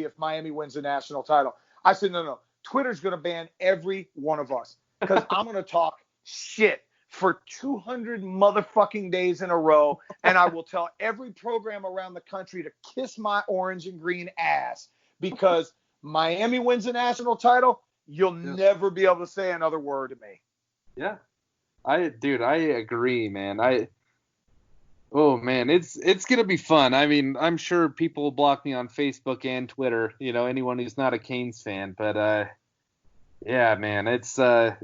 if Miami wins the national title. I said, no. Twitter's going to ban every one of us because I'm going to talk shit for 200 motherfucking days in a row, and I will tell every program around the country to kiss my orange and green ass because Miami wins the national title, you'll never be able to say another word to me. Yeah. I agree, man. Oh man, it's gonna be fun. I mean, I'm sure people will block me on Facebook and Twitter, anyone who's not a Canes fan, but yeah, man, it's I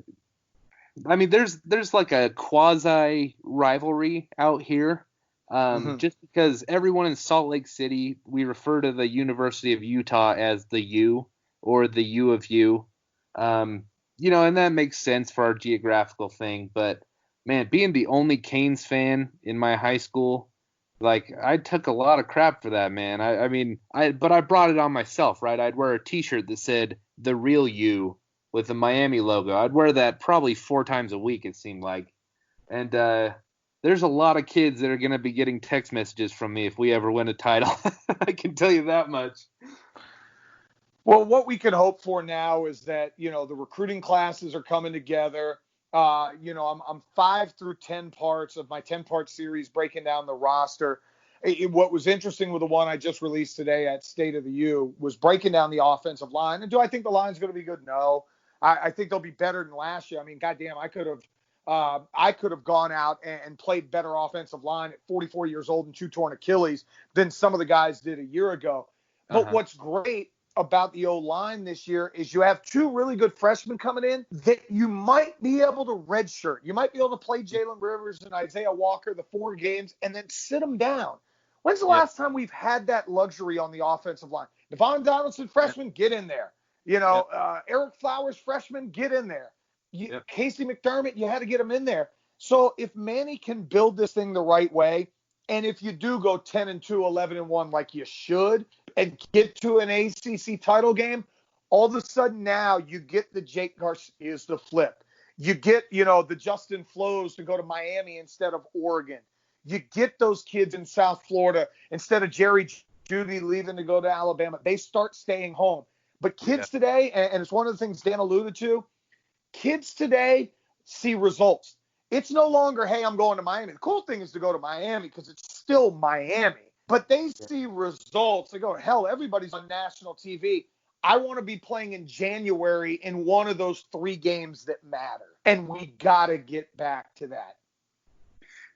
mean, there's like a quasi rivalry out here. Just because everyone in Salt Lake City, we refer to the University of Utah as the U or the U of U. And that makes sense for our geographical thing, but man, being the only Canes fan in my high school, like I took a lot of crap for that, man. But I brought it on myself, right? I'd wear a T-shirt that said "The Real You" with the Miami logo. I'd wear that probably 4 times a week, it seemed like. And there's a lot of kids that are going to be getting text messages from me if we ever win a title. I can tell you that much. Well, what we can hope for now is that, the recruiting classes are coming together. I'm 5 through 10 parts of my 10-part series breaking down the roster. What was interesting with the one I just released today at State of the U was breaking down the offensive line. And do I think the line's going to be good? No. I think they'll be better than last year. I mean, goddamn, I could have gone out and played better offensive line at 44 years old and 2 torn Achilles than some of the guys did a year ago. But what's great about the O-line this year is you have 2 really good freshmen coming in that you might be able to redshirt. You might be able to play Jalen Rivers and Isaiah Walker the 4 games and then sit them down. When's the last time we've had that luxury on the offensive line? Devon Donaldson, freshman, get in there. Eric Flowers, freshman, get in there. Casey McDermott, you had to get him in there. So if Manny can build this thing the right way, and if you do go 10-2, 11-1 like you should, and get to an ACC title game, all of a sudden now you get the Jake Garcias to flip. You get, the Justin Flows to go to Miami instead of Oregon. You get those kids in South Florida instead of Jerry Jeudy leaving to go to Alabama. They start staying home. But kids today, and it's one of the things Dan alluded to, kids today see results. It's no longer, hey, I'm going to Miami. The cool thing is to go to Miami because it's still Miami. But they see results. They go, hell, everybody's on national TV. I want to be playing in January in one of those 3 games that matter. And we got to get back to that.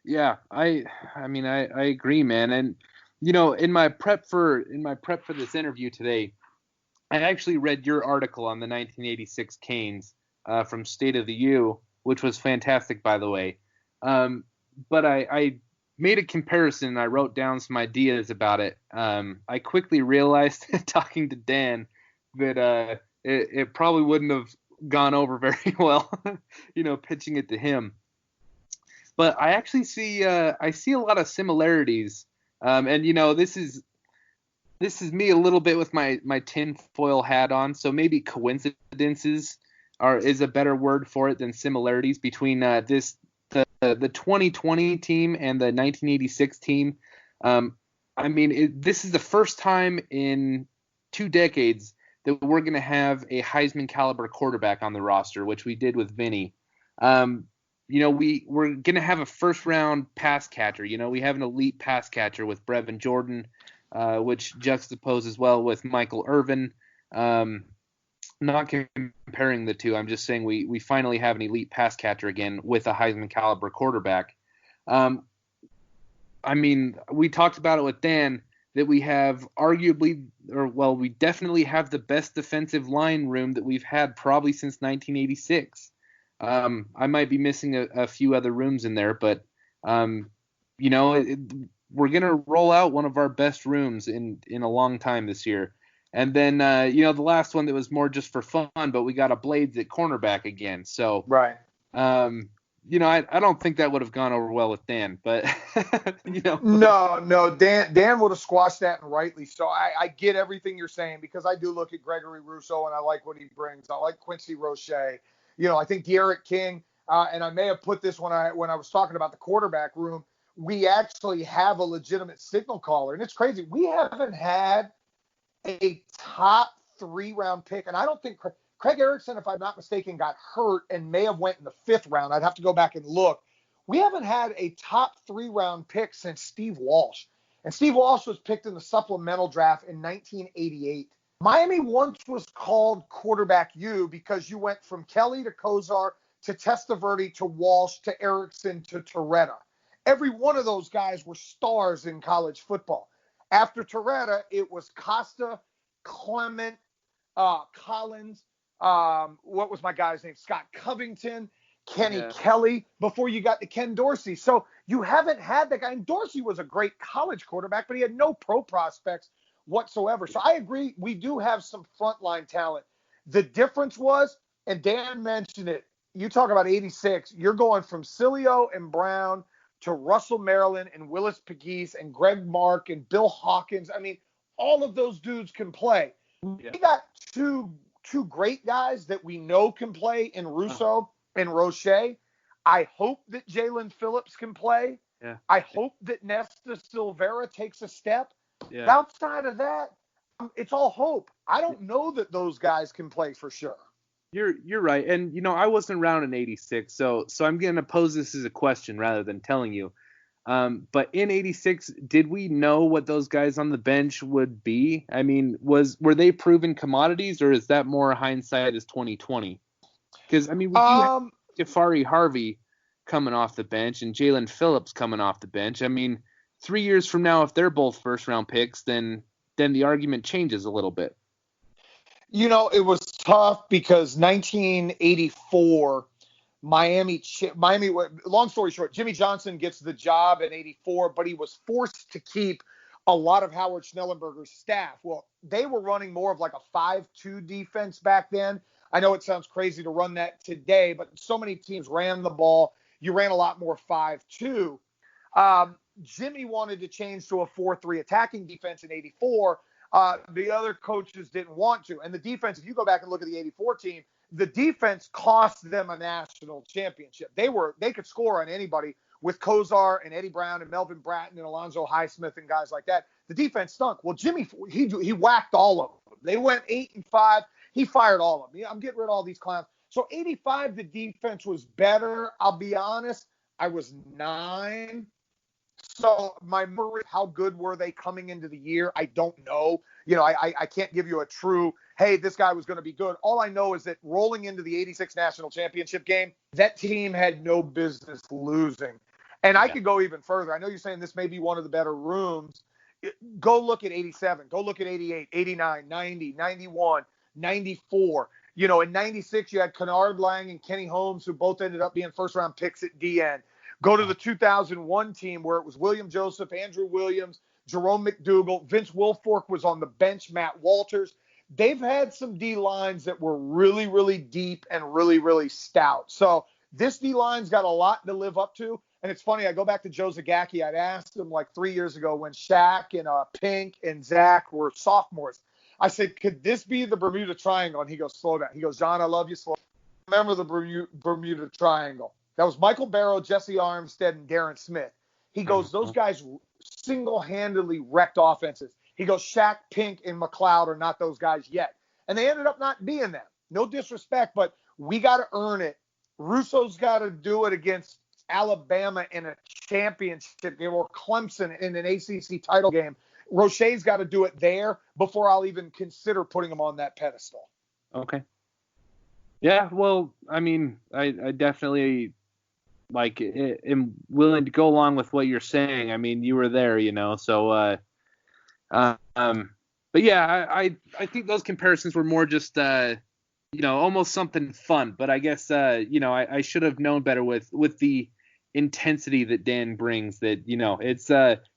Yeah, I agree, man. And, in my prep for this interview today, I actually read your article on the 1986 Canes from State of the U, which was fantastic, by the way. But I made a comparison and I wrote down some ideas about it. I quickly realized, talking to Dan, that it probably wouldn't have gone over very well, pitching it to him. But I actually see a lot of similarities. And this is me a little bit with my tinfoil hat on. So maybe coincidences is a better word for it than similarities between the 2020 team and the 1986 team. This is the first time in 2 decades that we're going to have a Heisman caliber quarterback on the roster, which we did with Vinny. We're going to have a first round pass catcher. We have an elite pass catcher with Brevin Jordan, which juxtaposes well with Michael Irvin. Not comparing the two. I'm just saying we finally have an elite pass catcher again with a Heisman caliber quarterback. We talked about it with Dan that we have we definitely have the best defensive line room that we've had probably since 1986. I might be missing a few other rooms in there, but we're going to roll out one of our best rooms in a long time this year. And then, the last one that was more just for fun, but we got a Blades at cornerback again. So, right. I don't think that would have gone over well with Dan, but, No, Dan would have squashed that, and rightly so. I get everything you're saying because I do look at Gregory Rousseau and I like what he brings. I like Quincy Roche. I think De'Aaron King, and I may have put this when I was talking about the quarterback room, we actually have a legitimate signal caller. And it's crazy. We haven't had a top 3-round pick, and I don't think Craig Erickson, if I'm not mistaken, got hurt and may have went in the 5th round. I'd have to go back and look. We haven't had a top 3-round pick since Steve Walsh. And Steve Walsh was picked in the supplemental draft in 1988. Miami once was called quarterback U because you went from Kelly to Kozar to Testaverde to Walsh to Erickson to Torretta. Every one of those guys were stars in college football. After Torretta, it was Costa, Clement, Collins, what was my guy's name? Scott Covington, Kenny Kelly, before you got to Ken Dorsey. So you haven't had that guy. And Dorsey was a great college quarterback, but he had no pro prospects whatsoever. So I agree, we do have some frontline talent. The difference was, and Dan mentioned it, you talk about 86, you're going from Sileo and Brown to Russell Maryland and Willis Pegues and Greg Mark and Bill Hawkins. I mean, all of those dudes can play. Yeah. We got two great guys that we know can play in Russo and Roche. I hope that Jalen Phillips can play. Yeah. I hope that Nesta Silvera takes a step. Yeah. Outside of that, it's all hope. I don't know that those guys can play for sure. You're right. And, I wasn't around in 86, so I'm going to pose this as a question rather than telling you. But in 86, did we know what those guys on the bench would be? I mean, were they proven commodities, or is that more hindsight as 2020? Because, I mean, we do have Jafari Harvey coming off the bench and Jalen Phillips coming off the bench. I mean, 3 years from now, if they're both first-round picks, then the argument changes a little bit. It was tough because 1984, Miami, long story short, Jimmy Johnson gets the job in 84, but he was forced to keep a lot of Howard Schnellenberger's staff. Well, they were running more of like a 5-2 defense back then. I know it sounds crazy to run that today, but so many teams ran the ball. You ran a lot more 5-2. Jimmy wanted to change to a 4-3 attacking defense in 84. The other coaches didn't want to. And the defense, if you go back and look at the 84 team, the defense cost them a national championship. They could score on anybody with Kozar and Eddie Brown and Melvin Bratton and Alonzo Highsmith and guys like that. The defense stunk. Well, Jimmy, he whacked all of them. They went 8-5. He fired all of them. I'm getting rid of all these clowns. So 85, the defense was better. I'll be honest, I was 9. So my memory, how good were they coming into the year? I don't know. I can't give you a true, hey, this guy was going to be good. All I know is that rolling into the 86 national championship game, that team had no business losing. And I could go even further. I know you're saying this may be one of the better rooms. Go look at 87. Go look at 88, 89, 90, 91, 94. In 96, you had Kennard Lang and Kenny Holmes, who both ended up being first-round picks at DN. Go to the 2001 team where it was William Joseph, Andrew Williams, Jerome McDougal, Vince Wilfork was on the bench, Matt Walters. They've had some D-lines that were really, really deep and really, really stout. So this D-line's got a lot to live up to. And it's funny, I go back to Joe Zagacki. I'd asked him like 3 years ago when Shaq and Pink and Zach were sophomores. I said, could this be the Bermuda Triangle? And he goes, slow down. He goes, John, I love you. Slow down. Remember the Bermuda Triangle. That was Michael Barrow, Jesse Armstead, and Darren Smith. He goes, those guys single-handedly wrecked offenses. He goes, Shaq, Pink, and McLeod are not those guys yet. And they ended up not being them. No disrespect, but we got to earn it. Russo's got to do it against Alabama in a championship game or Clemson in an ACC title game. Roche's got to do it there before I'll even consider putting him on that pedestal. Okay. Yeah, well, I mean, I definitely am willing to go along with what you're saying. I mean, you were there, so but yeah, I think those comparisons were more just almost something fun, but I guess I should have known better with the intensity that Dan brings, that it's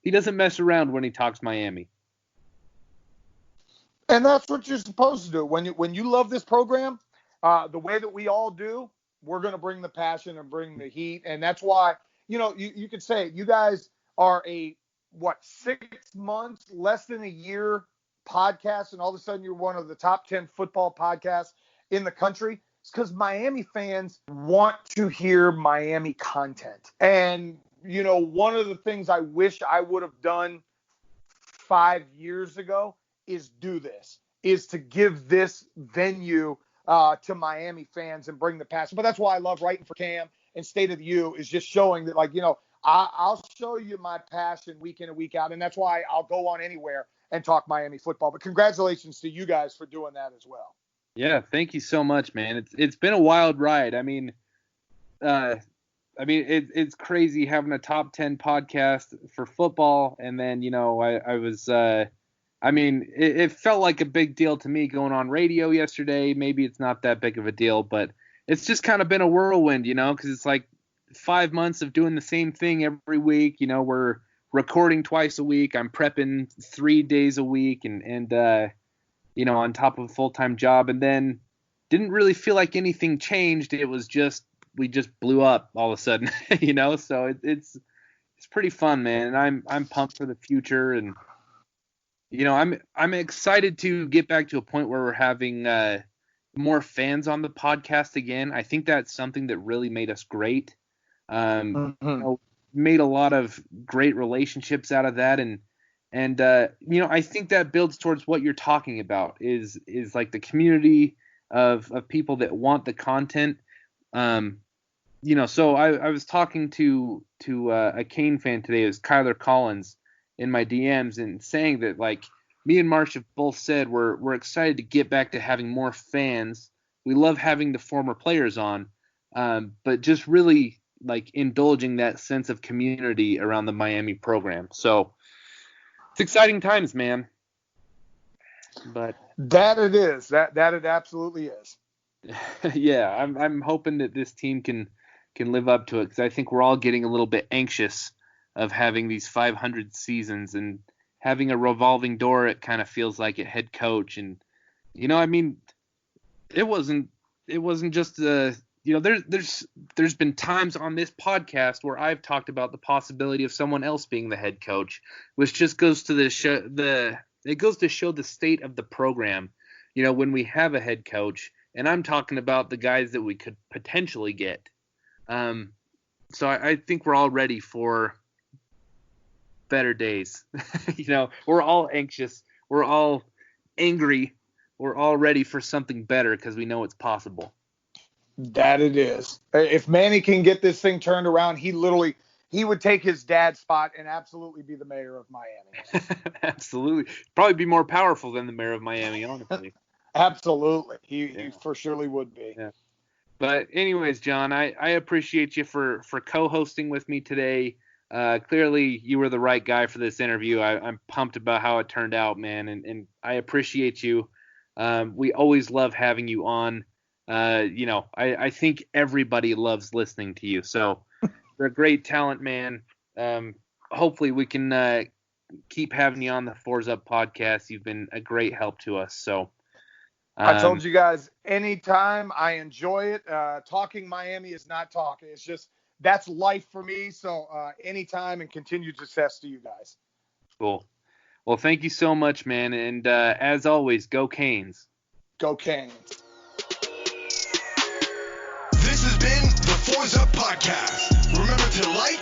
he doesn't mess around when he talks Miami. And that's what you're supposed to do when you love this program. The way that we all do, we're going to bring the passion and bring the heat. And that's why, you could say you guys are 6 months, less than a year podcast, and all of a sudden you're one of the top 10 football podcasts in the country. It's because Miami fans want to hear Miami content. And, one of the things I wish I would have done 5 years ago is do this, is to give this venue to Miami fans and bring the passion. But that's why I love writing for Cam and State of the U, is just showing that, like, I'll show you my passion week in and week out. And that's why I'll go on anywhere and talk Miami football. But congratulations to you guys for doing that as well. Yeah, thank you so much, man. It's been a wild ride. I mean, it's crazy having a top 10 podcast for football. And then, it felt like a big deal to me going on radio yesterday. Maybe it's not that big of a deal, but it's just kind of been a whirlwind, because it's like 5 months of doing the same thing every week. We're recording twice a week. I'm prepping 3 days a week and on top of a full-time job. And then didn't really feel like anything changed. It was just, we just blew up all of a sudden, so it's pretty fun, man. And I'm pumped for the future. And, I'm excited to get back to a point where we're having more fans on the podcast again. I think that's something that really made us great. Made a lot of great relationships out of that. And I think that builds towards what you're talking about is like the community of people that want the content. So I was talking to a Kane fan today. It was Kyler Collins in my DMs, and saying that, like, me and Marsh have both said we're excited to get back to having more fans. We love having the former players on, but just really like indulging that sense of community around the Miami program. So it's exciting times, man. But that it is. That it absolutely is. Yeah, I'm hoping that this team can live up to it, because I think we're all getting a little bit anxious of having these 500 seasons and having a revolving door. It kind of feels like at head coach. And it wasn't just there's been times on this podcast where I've talked about the possibility of someone else being the head coach, which just goes to it goes to show the state of the program, when we have a head coach. And I'm talking about the guys that we could potentially get. So I think we're all ready for better days. We're all anxious. We're all angry. We're all ready for something better because we know it's possible. That it is. If Manny can get this thing turned around, he would take his dad's spot and absolutely be the mayor of Miami. Absolutely. Probably be more powerful than the mayor of Miami, honestly. Absolutely. He for surely would be. Yeah. But anyways, John, I appreciate you for co-hosting with me today. Clearly you were the right guy for this interview. I'm pumped about how it turned out, man. And I appreciate you. We always love having you on. I think everybody loves listening to you. So you're a great talent, man. Hopefully we can keep having you on the Fours Up podcast. You've been a great help to us. So I told you guys, anytime. I enjoy it. Talking Miami is not talking. It's just, that's life for me. So anytime, and continued success to you guys. Cool. Well, thank you so much, man. And as always, go Canes. Go Canes. This has been the Fours Up Podcast. Remember to like,